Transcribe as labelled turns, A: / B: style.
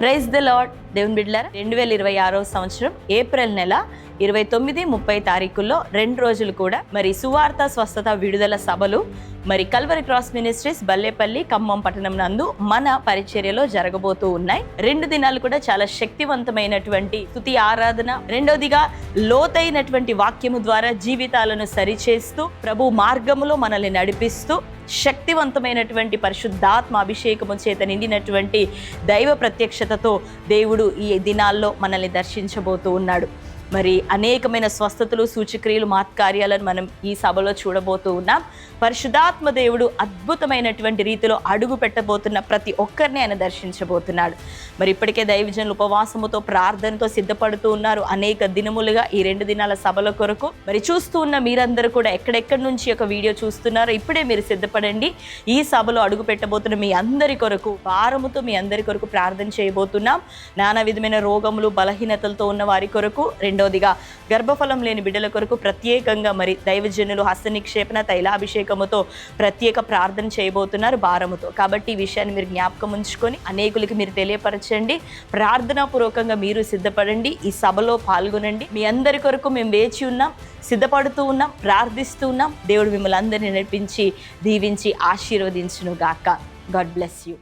A: Praise the lord. దేవుని బిడ్డలారా, 2026 సంవత్సరం ఏప్రిల్ నెల 29, 30 తారీఖుల్లో 2 రోజులు కూడా మరి సువార్త స్వస్థత విడుదల సభలు మరి Calvary cross ministries Ballepalli Khammam పట్టణం నందు మన పరిచర్యలో జరగబోతూ ఉన్నాయి. 2 దినాలు కూడా చాలా శక్తివంతమైనటువంటి స్తుతి ఆరాధన, రెండోదిగా లోతైనటువంటి వాక్యము ద్వారా జీవితాలను సరిచేస్తూ ప్రభు మార్గములో మనల్ని నడిపిస్తూ శక్తివంతమైనటువంటి పరిశుద్ధాత్మ అభిషేకము చేత నిండినటువంటి దైవ ప్రత్యక్షతతో దేవుడు ఈ దినాల్లో మనల్ని దర్శించబోతూ ఉన్నాడు. మరి అనేకమైన స్వస్థతలు, సూచక్రియలు, మహత్కార్యాలను మనం ఈ సభలో చూడబోతూ ఉన్నాం. పరిశుద్ధాత్మ దేవుడు అద్భుతమైనటువంటి రీతిలో అడుగు పెట్టబోతున్న ప్రతి ఒక్కరిని ఆయన దర్శించబోతున్నాడు. మరి ఇప్పటికే దైవజనులు ఉపవాసముతో ప్రార్థనతో సిద్ధపడుతూ ఉన్నారు అనేక దినములుగా ఈ 2 దినాల సభల కొరకు. మరి చూస్తూ ఉన్న మీరందరూ కూడా ఎక్కడెక్కడి నుంచి ఒక వీడియో చూస్తున్నారో ఇప్పుడే మీరు సిద్ధపడండి. ఈ సభలో అడుగు పెట్టబోతున్న మీ అందరి కొరకు భారముతో మీ అందరి కొరకు ప్రార్థన చేయబోతున్నాం. నానా విధమైన రోగములు, బలహీనతలతో ఉన్న వారి కొరకు, రెండోదిగా గర్భఫలం లేని బిడ్డల కొరకు ప్రత్యేకంగా మరి దైవజనులు హస్త నిక్షేపణ తైలాభిషేకముతో ప్రత్యేక ప్రార్థన చేయబోతున్నారు భారముతో. కాబట్టి ఈ విషయాన్ని మీరు జ్ఞాపకం ఉంచుకొని అనేకులకి మీరు తెలియపరచండి. ప్రార్థనాపూర్వకంగా మీరు సిద్ధపడండి, ఈ సభలో పాల్గొనండి. మీ అందరి కొరకు మేము వేచి ఉన్నాం, సిద్ధపడుతూ ఉన్నాం, ప్రార్థిస్తూ ఉన్నాం. దేవుడు మిమ్మల్ని అందరినీ నడిపించి దీవించి ఆశీర్వదించును గాక. God bless you.